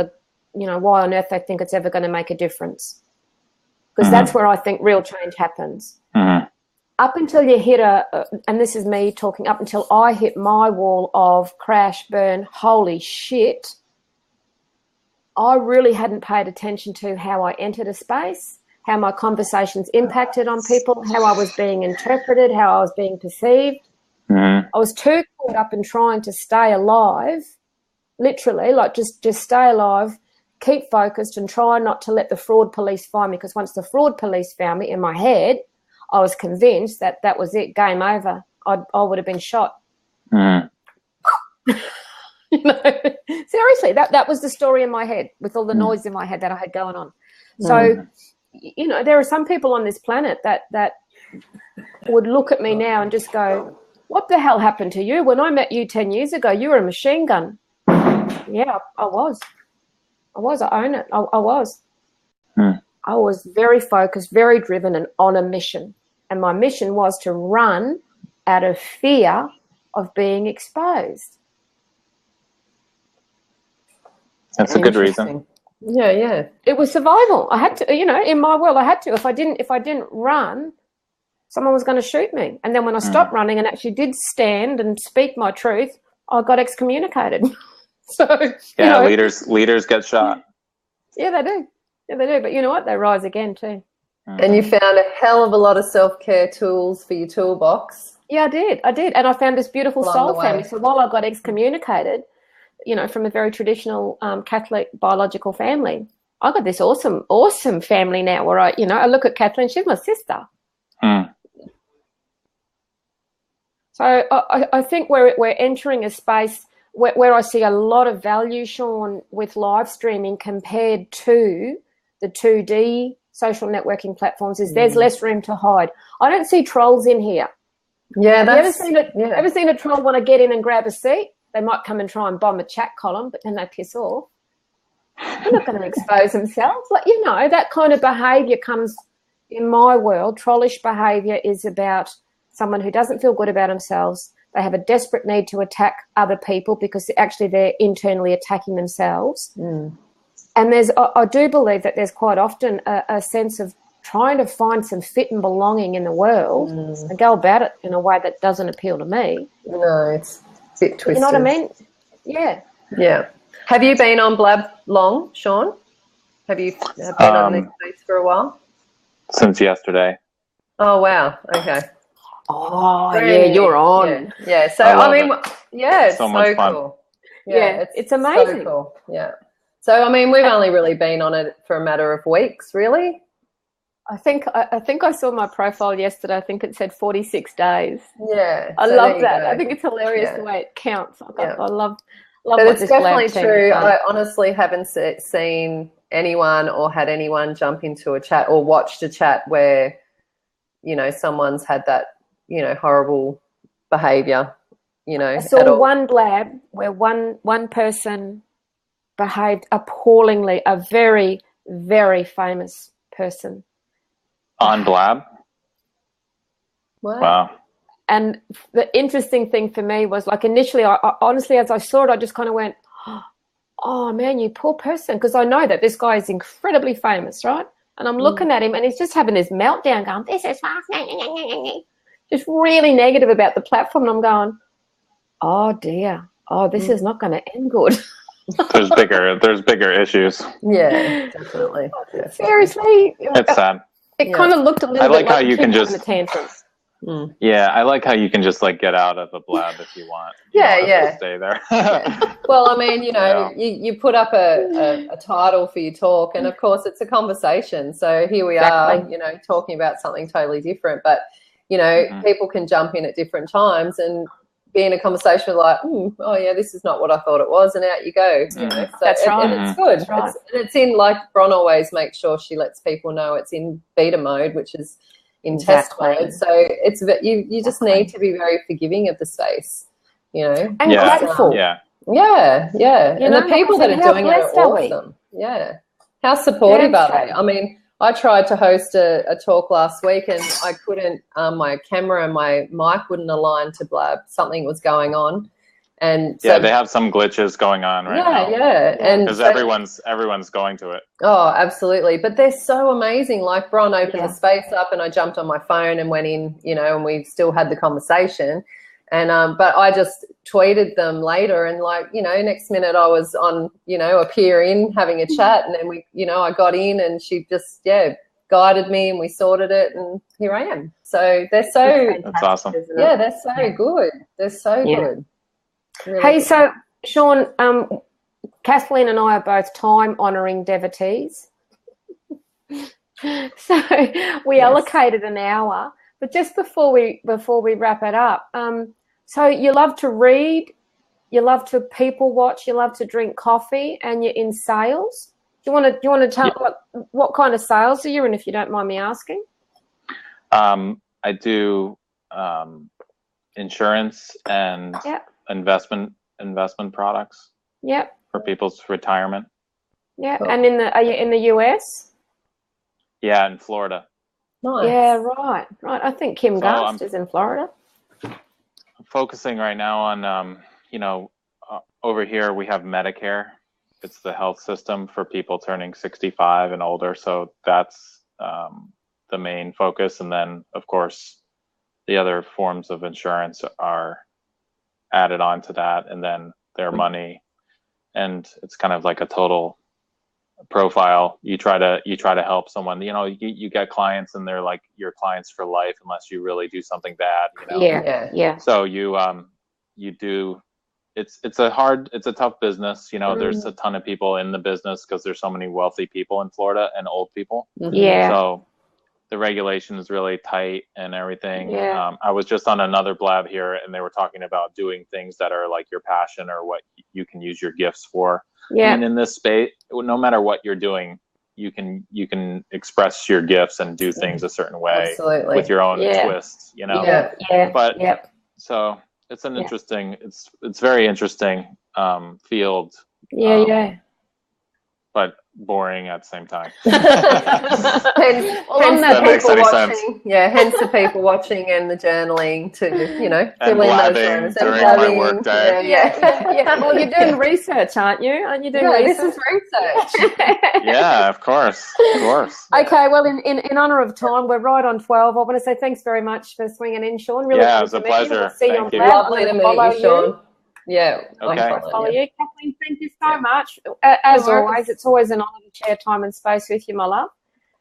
on earth they think it's ever going to make a difference. Because that's where I think real change happens. Up until you hit and this is me talking, up until I hit my wall of crash, burn, holy shit, I really hadn't paid attention to how I entered a space, how my conversations impacted on people, how I was being interpreted, how I was being perceived. I was too caught up in trying to stay alive, literally, like just stay alive, keep focused and try not to let the fraud police find me, because once the fraud police found me in my head, I was convinced that was it, game over. I would have been shot. Seriously, that was the story in my head with all the noise in my head that I had going on. So, there are some people on this planet that would look at me now and just go, what the hell happened to you? When I met you 10 years ago, you were a machine gun. Yeah, I was. I own it. I was. I was very focused, very driven and on a mission. And my mission was to run out of fear of being exposed. That's a good reason. Yeah. It was survival. I had to, in my world, I had to. If I didn't run, someone was going to shoot me. And then when I stopped running and actually did stand and speak my truth, I got excommunicated. So, leaders get shot. Yeah, they do. But you know what? They rise again too. And you found a hell of a lot of self-care tools for your toolbox. Yeah, I did. And I found this beautiful soul family. So while I got excommunicated, from a very traditional Catholic biological family, I got this awesome family now where I look at Kathleen, she's my sister. So I think we're entering a space where I see a lot of value, Sean, with live streaming compared to the 2D social networking platforms, is there's less room to hide. I don't see trolls in here. Yeah, Have you ever seen a troll want to get in and grab a seat? They might come and try and bomb a chat column, but then they piss off. They're not going to expose themselves. That kind of behaviour comes, in my world, trollish behaviour is about someone who doesn't feel good about themselves. They have a desperate need to attack other people because actually they're internally attacking themselves. And I do believe that there's quite often a sense of trying to find some fit and belonging in the world and go about it in a way that doesn't appeal to me. No, it's a bit twisted. You know what I mean? Yeah. Yeah. Have you been on Blab long, Sean? Have you been on this space for a while? Since yesterday. Oh, wow. Okay. Oh, yeah, you're on. Yeah. So, it's so much fun. Cool. Yeah, it's amazing. So cool. Yeah. So, we've only really been on it for a matter of weeks, really. I think I saw my profile yesterday. I think it said 46 days. Yeah. I love that. I think it's hilarious the way it counts. I love but it's definitely true. I honestly haven't seen anyone or had anyone jump into a chat or watched a chat where, someone's had that, horrible behaviour, I saw one blab where one person behaved appallingly, a very, very famous person. On Blab? Wow. And the interesting thing for me was, initially, I honestly, as I saw it, I just kind of went, oh, man, you poor person, because I know that this guy is incredibly famous, right? And I'm looking at him, and he's just having this meltdown going, this is fast, just really negative about the platform. And I'm going, oh, dear. Oh, this is not going to end good. There's bigger issues. Yeah, definitely. Seriously. It's sad. It kind of looked a little bit like how you can just tantrums. Yeah, I like how you can just get out of a blab if you want. Yeah. Stay there. Well, you put up a title for your talk, and of course it's a conversation. So here we are, talking about something totally different. But you know, people can jump in at different times and be in a conversation like, oh yeah, this is not what I thought it was, and out you go. You know? So That's right. And it's good. That's right. It's in, like Bron always makes sure she lets people know it's in beta mode, which is in test mode. So it's you just need to be very forgiving of the space, you know. And grateful. Yeah. Yeah. And the people that are doing it are awesome. Yeah. How supportive are they? I mean, I tried to host a talk last week and I couldn't, my camera and my mic wouldn't align to Blab. Something was going on. And so, they have some glitches going on right now. Yeah. And because everyone's going to it. Oh, absolutely. But they're so amazing. Like Bron opened the space up and I jumped on my phone and went in, you know, and we still had the conversation. And but I just tweeted them later and, like, you know, next minute I was on, you know, a peer in having a chat, and then we, you know, I got in and she just guided me and we sorted it, and here I am. So they're so that's awesome. Yeah, they're so good. They're so good. Really Hey, good. so Sean, Kathleen and I are both time honouring devotees. So we allocated an hour, but just before we wrap it up, so you love to read, you love to people watch, you love to drink coffee, and you're in sales. Do you want to tell what kind of sales are you in, if you don't mind me asking? I do insurance and investment products. Yep. For people's retirement. Yeah. Cool. And are you in the US? Yeah, in Florida. Nice. Yeah, right. I think Kim Gast is in Florida. I'm focusing right now on, you know, over here we have Medicare. It's the health system for people turning 65 and older. So that's the main focus. And then, of course, the other forms of insurance are added on to that, and then their money. And it's kind of like a total profile. You try to help someone. You know, you get clients and they're like your clients for life unless you really do something bad, you know. Yeah. So you do, it's a tough business, you know. There's a ton of people in the business because there's so many wealthy people in Florida and old people. Yeah. So the regulation is really tight and everything. Yeah. I was just on another Blab here and they were talking about doing things that are like your passion or what you can use your gifts for. Yeah. And in this space, no matter what you're doing, you can express your gifts and do things a certain way. Absolutely. With your own twist, you know. But so it's an interesting, it's very interesting field. But boring at the same time. Hence the people watching and the journaling to, you know, fill in those rooms. During my work day. Yeah. Well, you're doing research, aren't you? Aren't you doing research? This is research. Yeah, of course. Okay, well, in honour of time, we're right on 12. I want to say thanks very much for swinging in, Sean. Really, it was a pleasure. Thank you. Lovely to meet you, Sean. Yeah. Okay. Follow you. Kathleen, thank you so much. As always, it's always an honour to share time and space with you, my love.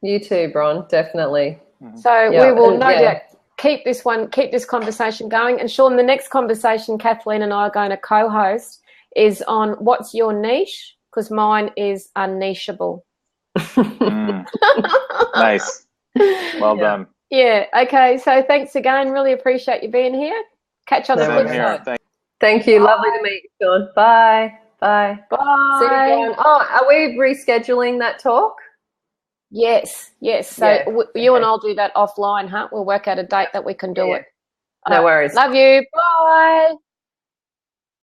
You too, Bron, definitely. So we will no doubt keep this conversation going. And Sean, the next conversation Kathleen and I are going to co-host is on what's your niche, because mine is unnicheable. Nice. Well done. Yeah. Okay. So thanks again. Really appreciate you being here. Catch you on the flip side. Thank you. Bye. Lovely to meet you, Sean. Bye. Bye. See you again. Oh, are we rescheduling that talk? Yes. So you and I'll do that offline, huh? We'll work out a date that we can do it. No worries. Love you. Bye.